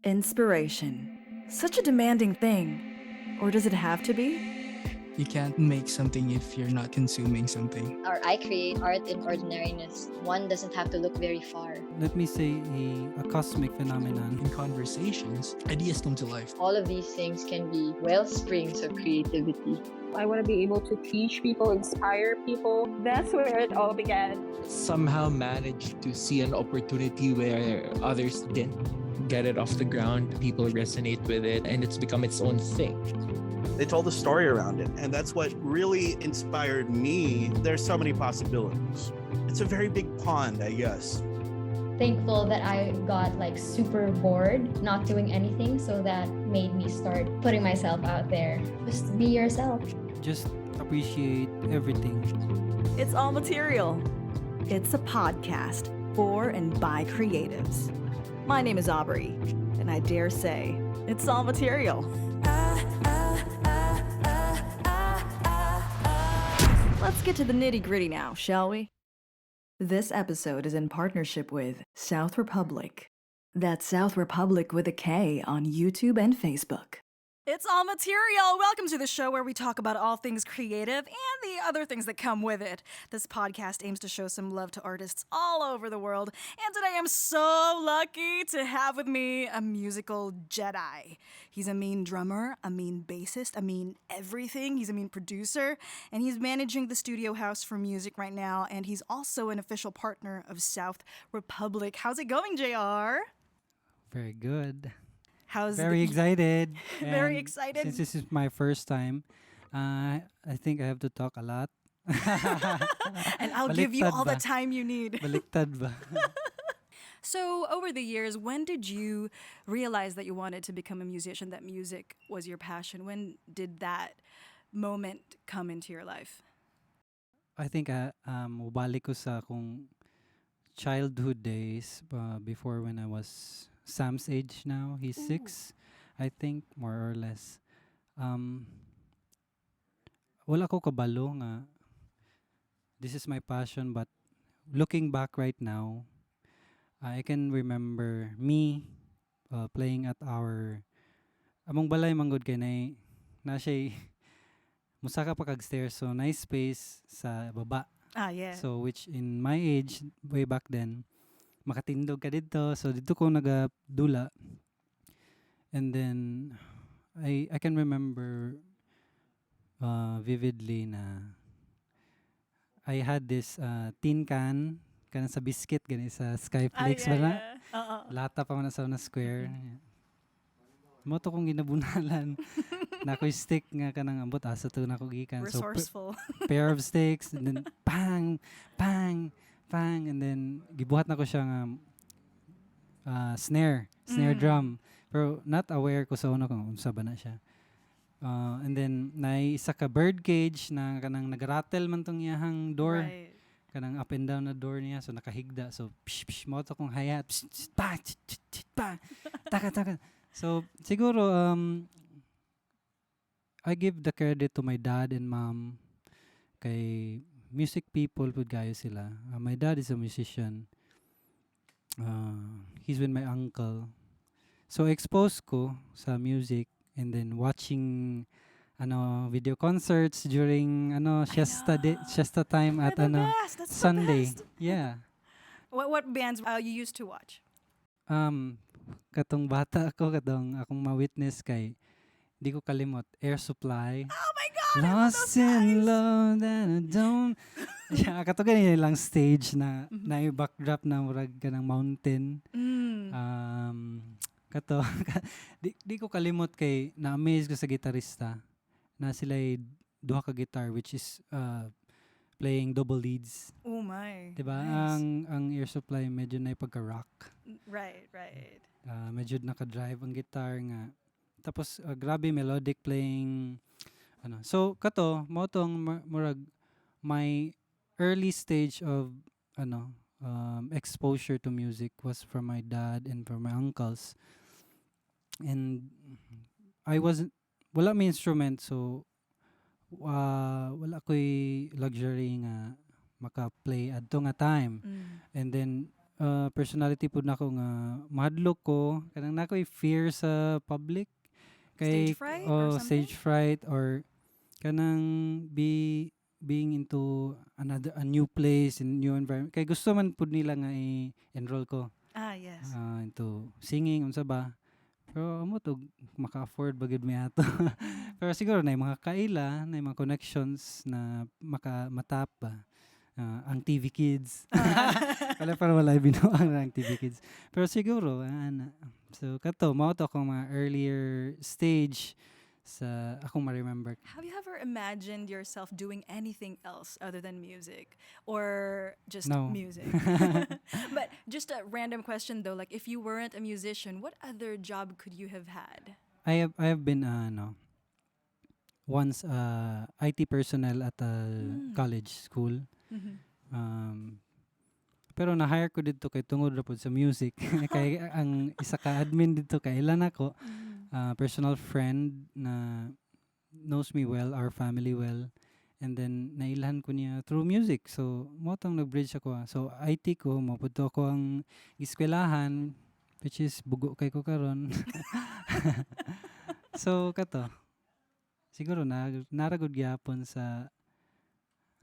Inspiration. Such a demanding thing. Or does it have to be? You can't make something if you're not consuming something. Or I create art in ordinariness. One doesn't have to look very far. Let me say a cosmic phenomenon. In conversations, ideas come to life. All of these things can be well springs of creativity. I want to be able to teach people, inspire people. That's where it all began. Somehow managed to see an opportunity where others didn't. Get it off the ground, people resonate with it, and it's become its own thing. They told a story around it, and that's what really inspired me. There's so many possibilities. It's a very big pond, I guess. Thankful that I got super bored not doing anything, so that made me start putting myself out there. Just be yourself. Just appreciate everything. It's All Material. It's a podcast for and by creatives. My name is Aubrey, and I dare say, it's all material. Let's get to the nitty-gritty now, shall we? This episode is in partnership with South Republik. That's South Republik with a K on YouTube and Facebook. It's All Material! Welcome to the show where we talk about all things creative and the other things that come with it. This podcast aims to show some love to artists all over the world, and today I'm so lucky to have with me a musical Jedi. He's a mean drummer, a mean bassist, a mean everything. He's a mean producer, and he's managing the studio house for music right now, and he's also an official partner of South Republik. How's it going, JR? Very good. How's Very excited. Very And excited. Since this is my first time, I think I have to talk a lot. And I'll give you Baliktad all the ba? time you need. Baliktad ba? So, over the years, when did you realize that you wanted to become a musician, that music was your passion? When did that moment come into your life? I think mabalik ko sa akong childhood days before when I was Sam's age now. He's 6, I think, more or less. Wala ko kabalo nga this is my passion, but looking back right now, I can remember me playing at our among balay manggod kay na siya musaka pa kag stairs, so nice space sa baba. Ah, yeah. So which in my age way back then makatindog ka dito, so dito ko nagadula. And then I can remember vividly na I had this tin can kana sa biscuit gani sa Skyflakes ba na? Lata pa man sa na square. Mo to kong ginabunalan. Na ako'y stick nga kanang ambot asa to na ko gikan. Resourceful. So pair of sticks, and then bang, bang, bang, and then gibuhat na ko siya nga snare drum. Pero not aware ko sa una kung unsa ba na siya. And then naisa ka bird cage na kanang nagrattle man tong iyahang door. Right. Kanang up and down na door niya, so nakahigda. So mo to kong hayat. Taka. So siguro I give the credit to my dad and mom. Kay music people pud gayo sila. My dad is a musician. He's with my uncle. So exposed ko sa music, and then watching video concerts during siesta time at They're the best. That's Sunday. The best. Yeah. What bands you used to watch? Katong bata ako, akong ma-witness kay di ko kalimot Air Supply. Oh my God! Lost in love that I don't. Yeah, kato ganyan lang stage na backdrop na murag ka ng mountain. Kato di ko kalimot kay na-amaze ko sa gitarista na sila'y duha ka guitar, which is playing double leads. Oh my. Diba? Nice. Ang Air Supply medyo na pagka-rock. Right. Medyo naka-drive ang guitar nga. Tapos grabe melodic playing. So kato mo tong murag my early stage of exposure to music was from my dad and from my uncles. And I wasn't wala may instrument, so wala ko'y luxury nga maka-play adto nga time. And then personality pud nako nga mahadlok ko kanang nako'y fear sa public kay Stage fright or something? stage fright or kanang being into a new place and new environment kay gusto man pud nila nga i-enroll ko Yes. into singing unsa ba pero amo to maka-afford ba gid mi ato pero siguro na mga kaila na mga connections na matap ba ang TV Kids wala para wala binuang ang TV Kids pero siguro ana so kato mao to akong mga earlier stage sa akong ma-remember. Have you ever imagined yourself doing anything else other than music or just No. music? But just a random question though, like if you weren't a musician, what other job could you have had? I have been once IT personnel at a college school. Pero na-hire ko dito kay tungod ra pud sa music. Kay ang isa ka admin dito kay ilan ako. Personal friend na knows me well, our family well. And then nailhan ko niya through music. So mo tong nag-bridge ako. So IT ko mo pud to ako ang eskwelahan which is bugo kay ko karon. So kato. Siguro naragod gyapon sa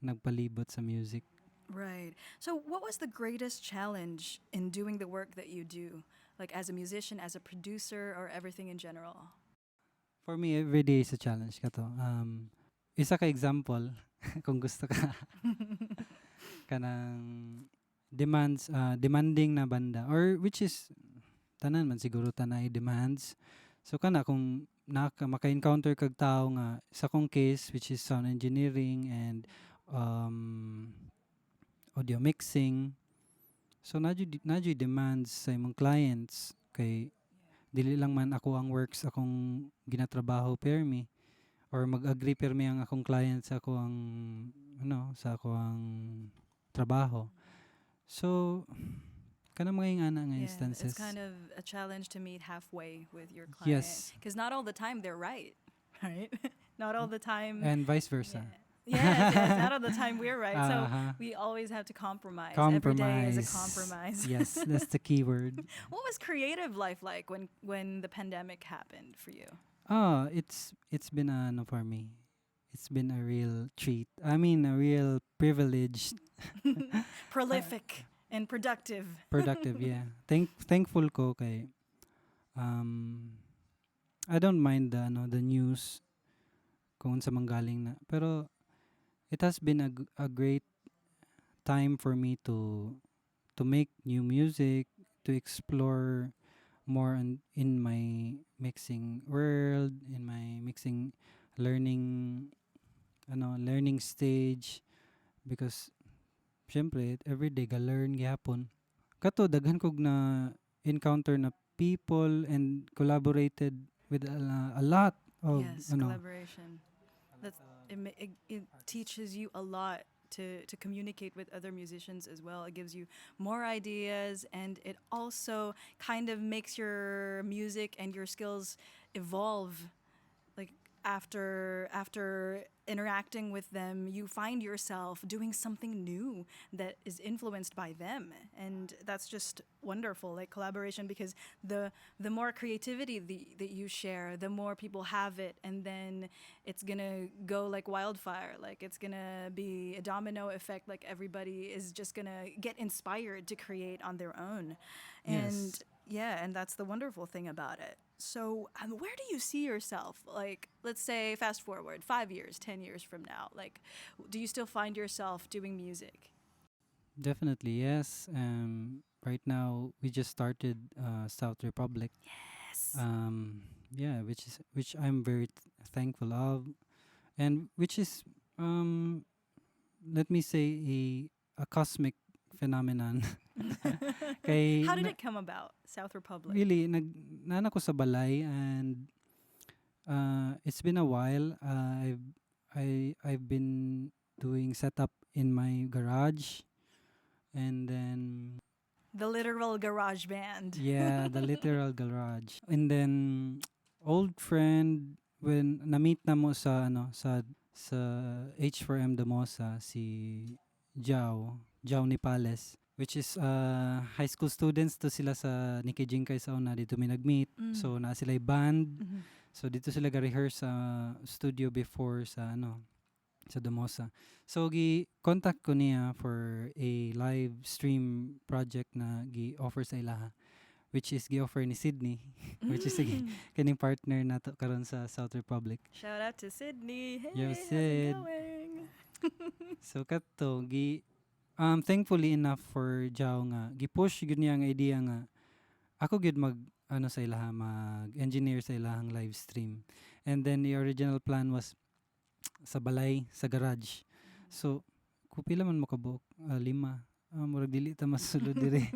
nagpalibot sa music. Right. So what was the greatest challenge in doing the work that you do? Like as a musician, as a producer, or everything in general? For me, every day is a challenge ka to. Isa ka example, kung gusto ka, kanang demanding na banda. Or which is, tanan man siguro tanay demands. So kana kung maka-encounter kag tao nga, sa kong case, which is sound engineering and audio mixing, so nadyo demands sa imong clients kay dili lang man ako ang works akong ginatrabaho permi or mag-agree permi ang akong client sa ako ang sa ako ang trabaho. So kana mga ana nga instances. It's kind of a challenge to meet halfway with your client. Yes. Because not all the time they're right, right? Not all the time. And vice versa. Yes, not all the time we're right. So we always have to compromise. Every day is a compromise. Yes, that's the key word. What was creative life like when the pandemic happened for you? It's been for me. It's been a real treat. I mean, a real privilege. Prolific and productive. Productive, yeah. Thankful ko kay I don't mind the news kung sa manggaling na. Pero it has been a great time for me to make new music, to explore more in my mixing world, in my mixing learning stage because syempre everyday ga learn gyapon. Kato daghan kog na encounter na people and collaborated with a lot of collaboration. It teaches you a lot to communicate with other musicians as well. It gives you more ideas, and it also kind of makes your music and your skills evolve. Like after interacting with them, you find yourself doing something new that is influenced by them, and that's just wonderful. Like collaboration, because the more creativity that you share, the more people have it, and then it's gonna go like wildfire. Like it's gonna be a domino effect. Like everybody is just gonna get inspired to create on their own, and and that's the wonderful thing about it. So where do you see yourself? Like, let's say fast forward 5 years, 10 years from now. Like, do you still find yourself doing music? Definitely, yes. Right now we just started South Republik. Yes. Which I'm very thankful of, and which is let me say a cosmic phenomenon. Kay How did it come about, South Republik? really nana ko sa balay and it's been a while. I've been doing setup in my garage, and then The literal garage band. yeah, the literal garage. And then old friend when na-meet na mo sa sa H4M Damosa si Jao Nipales. which is high school students to sila sa Nikki Jinkay sa una dito mi nag-meet. So na sila band. So dito sila ga-rehearse sa studio before sa sa Damosa. So gi-contact ko niya for a live stream project na gi-offer sa ilaha, which is gi-offer ni Sydney, which is kaning partner nato karon sa South Republik. Shout out to Sydney. Hey, Yo, how's Sid. it going? So kato thankfully enough for Jao nga gi-push gyud niya ang idea nga ako gyud mag sa ilaha mag-engineer sa ilahang live stream. And then the original plan was sa balay, sa garage. So kupila man mo kabuok 5. Murag dili ta masulod dire.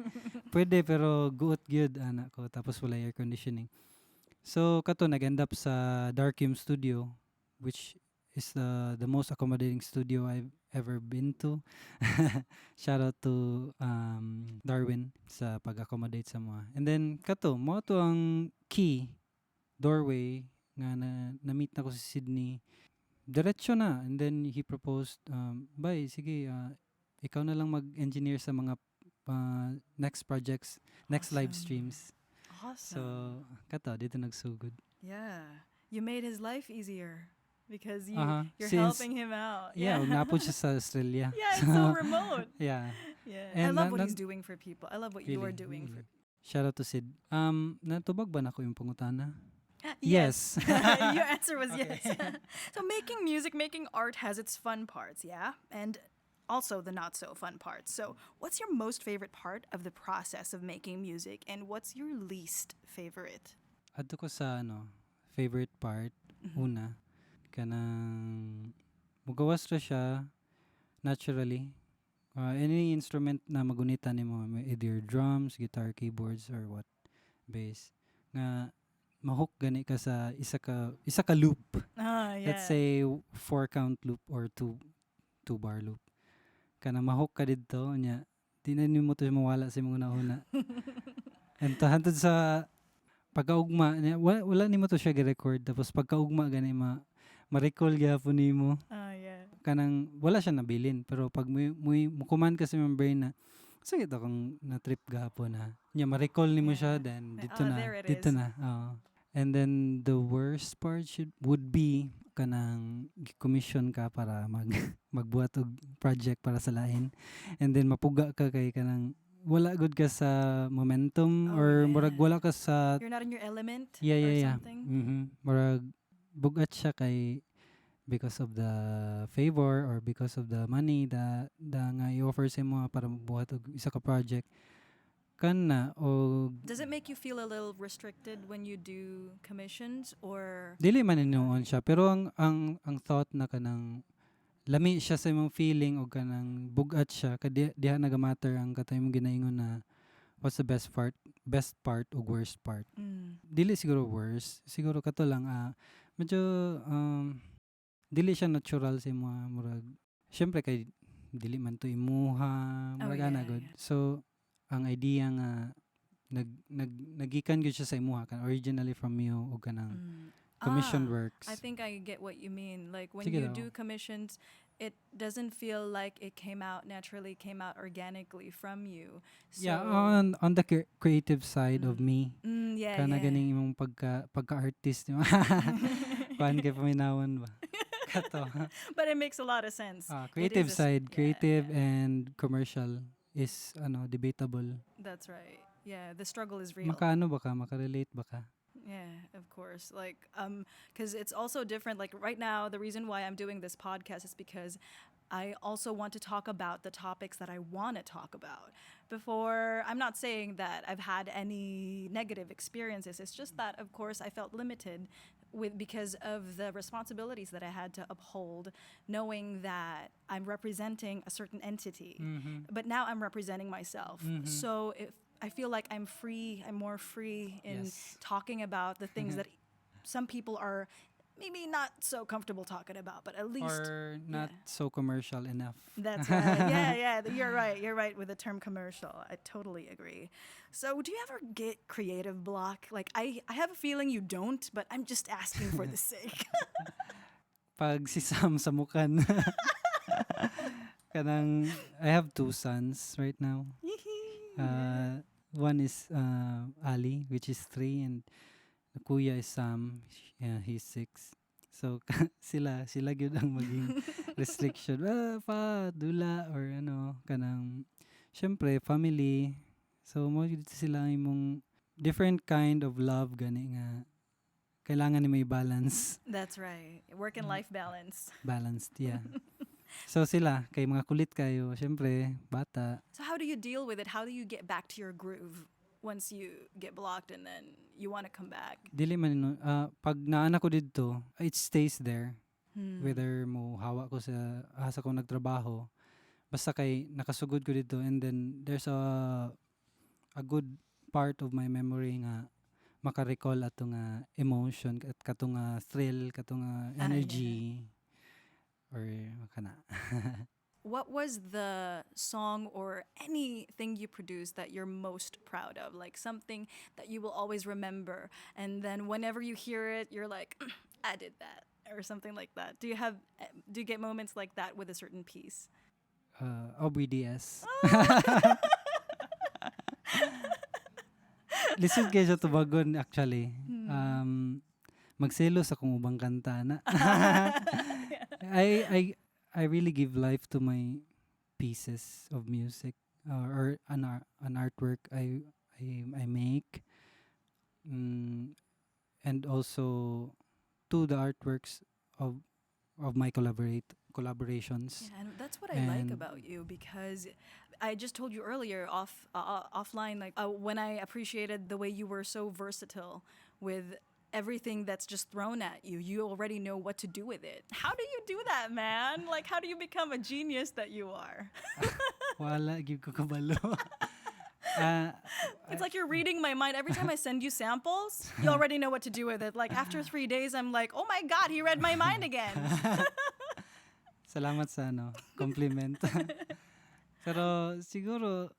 Pwede pero guot gyud anak ko tapos wala air conditioning. So kato nag-end up sa Darkroom Studio, which is the most accommodating studio I've ever been to. Shout out to Darwin sa pag-accommodate sa mga. And then kato mo to ang key doorway nga na-meet na ko si Sydney. Diretso na, and then he proposed bye sige ikaw na lang mag-engineer sa mga next projects, next live streams. So kato dito nagsugod. Yeah. You made his life easier because you're Since- helping him out. Yeah, napod siya sa Australia. Yeah, it's so remote. Yeah. Yeah. And I love what na- he's doing for people. I love what you're Really, doing for really. Shout out to Sid. Natubag ba na ko yung pangutana? Yes. Yes. Your answer was Okay. yes. So making music, making art has its fun parts, yeah? And also the not so fun parts. So what's your most favorite part of the process of making music and what's your least favorite? Adto ko sa favorite part una kanang mugawas ra siya naturally. Any instrument na magunitan nimo, either drums, guitar, keyboards or what, bass nga mahook gani ka sa isa ka loop. Yeah. Let's say 4 count loop or 2 bar loop. Kana mahook ka didto nya di na nimo to mawala sa imong una. And hantod sa pagkaugma nya wala nimo to siya gi-record tapos pagkaugma gani ma-recall gyapon nimo. Yeah. Kanang wala siya nabilin pero pag mukuman ka sa imong brain na sige to kung na-trip gahapon ha. Nya ma-recall nimo siya then dito na there it dito is. na. And then the worst part would be kanang commission ka para magbuhat og project para sa lain. And then mapuga ka kay kanang wala good ka sa momentum or murag wala ka sa You're not in your element yeah. or something? Murag bugat siya kay because of the favor or because of the money da nga i-offer sa mo para magbuhat og isa ka project kana o Does it make you feel a little restricted when you do commissions or dili man inuon siya pero ang thought na kanang lami siya sa imong feeling o kanang bugat siya diha nagamatter ang katay mong ginaingon na what's the best part o worst part. Dili siguro worst, siguro kato lang medyo dili siya natural sa imo murag syempre kay dili man to imuha murag ana good. So ang idea nga nagikan gyud siya sa imuha kan originally from you o kanang commission works. I think I get what you mean. Like when Sige you daw. do commissions, it doesn't feel like it came out organically from you. So, Yeah, on the creative side of me. yeah, Kana yeah. ganing imong pagka-artist mo. Kuan kay paminawan ba? Kato. But it makes a lot of sense. Creative is side, yeah, creative yeah. and commercial is debatable. That's right. Yeah, the struggle is real. Makaano ba ka? Makarelate ba ka? Yeah, of course. Like, because it's also different. Like right now, the reason why I'm doing this podcast is because I also want to talk about the topics that I want to talk about. Before, I'm not saying that I've had any negative experiences. It's just that, of course, I felt limited because of the responsibilities that I had to uphold, knowing that I'm representing a certain entity. But now I'm representing myself. So if I feel like I'm more free in Yes. talking about the things that some people are maybe not so comfortable talking about, but at least Or not so commercial enough. that's right. Yeah, you're right. You're right with the term commercial. I totally agree. So, do you ever get creative block? Like, I have a feeling you don't, but I'm just asking for the sake. Pag si Sam sa mukan. Kanang I have 2 sons right now. One is Ali, which is 3, and the kuya is Sam, he's 6. So sila gyud ang maging restriction. Pa dula or ano kanang syempre family. So mo gyud sila imong different kind of love gani nga kailangan ni may balance. That's right. Work and life balance. Balanced, yeah. So sila kay mga kulit kayo, syempre bata. So how do you deal with it? How do you get back to your groove once you get blocked and then you want to come back? Dili man pag naana ko didto, it stays there. Hmm. Whether mo hawa ko sa ko nagtrabaho, basta kay nakasugod ko dito, and then there's a good part of my memory nga maka-recall ato nga emotion at kato nga thrill, kato nga energy or kana. What was the song or anything you produced that you're most proud of? Like something that you will always remember, and then whenever you hear it, you're like, I did that, or something like that. Do you get moments like that with a certain piece? Aubrey DS. Lisod kayo sa tubagon actually. Magselos akong ubang kanta na. I really give life to my pieces of music or an artwork I make, and also to the artworks of my collaborations. Yeah, and that's what I like about you, because I just told you earlier offline, like when I appreciated the way you were so versatile with everything that's just thrown at you. You already know what to do with it. How do you do that, man? Like, how do you become a genius that you are? Wala, give ko kabalo. It's like you're reading my mind. Every time I send you samples, you already know what to do with it. Like after 3 days, I'm like, oh my God, he read my mind again. Salamat sa compliment. Pero siguro,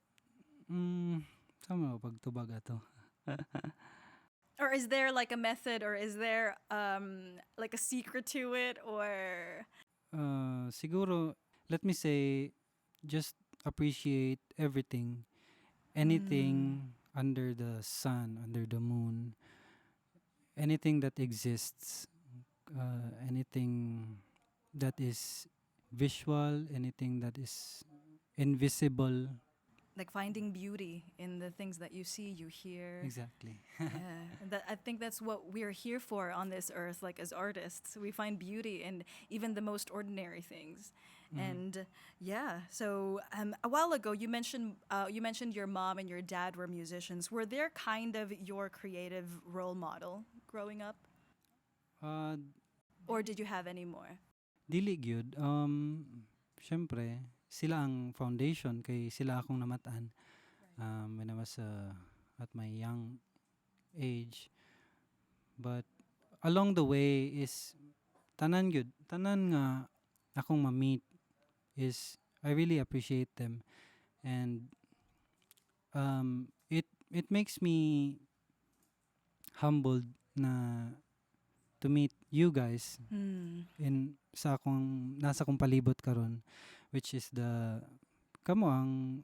sama ko pagtubag ato. Or is there like a method, or is there like a secret to it, or? Siguro, let me say, just appreciate everything. Anything under the sun, under the moon, anything that exists, anything that is visual, anything that is invisible. Like finding beauty in the things that you see, you hear. Exactly. Yeah, I think that's what we're here for on this earth. Like as artists, we find beauty in even the most ordinary things. And yeah, so a while ago you mentioned your mom and your dad were musicians. Were they kind of your creative role model growing up, or did you have any more? Dili gyud. Syempre, sila ang foundation kay sila akong namatan when I was at my young age. But along the way is tanan nga akong ma-meet is I really appreciate them, and it makes me humbled na to meet you guys in nasa akong palibot karon, which is kamo ang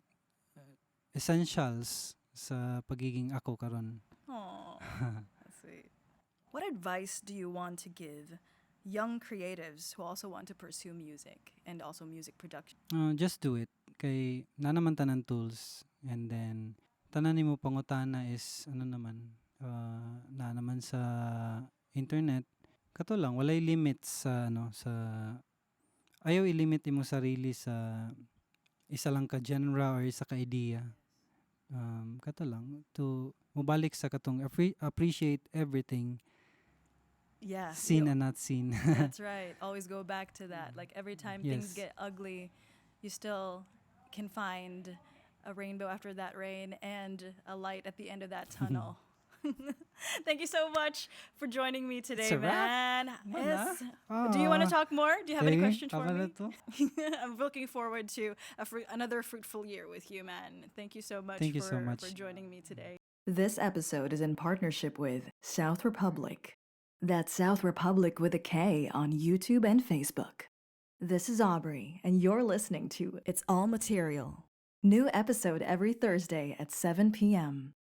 essentials sa pagiging ako karon. Oh, that's sweet. What advice do you want to give young creatives who also want to pursue music and also music production? Just do it. Kay na naman tanan tools, and then tanan nimo pangutana is na naman sa internet. Kato lang, walay limits sa ayaw i-limit imong sarili sa isa lang ka genre or isa ka idea. Kato lang to mubalik sa katong appreciate everything. Yeah. Seen and not seen. That's right. Always go back to that. Like every time things Yes. get ugly, you still can find a rainbow after that rain and a light at the end of that tunnel. Thank you so much for joining me today, It's a wrap. man. Yes. Do you want to talk more? Do you have any questions for me? I'm looking forward to another fruitful year with you, man. Thank you so much, Thank you so much. for joining me today. This episode is in partnership with South Republik. That's South Republik with a K on YouTube and Facebook. This is Aubrey, and you're listening to It's All Material. New episode every Thursday at 7 p.m.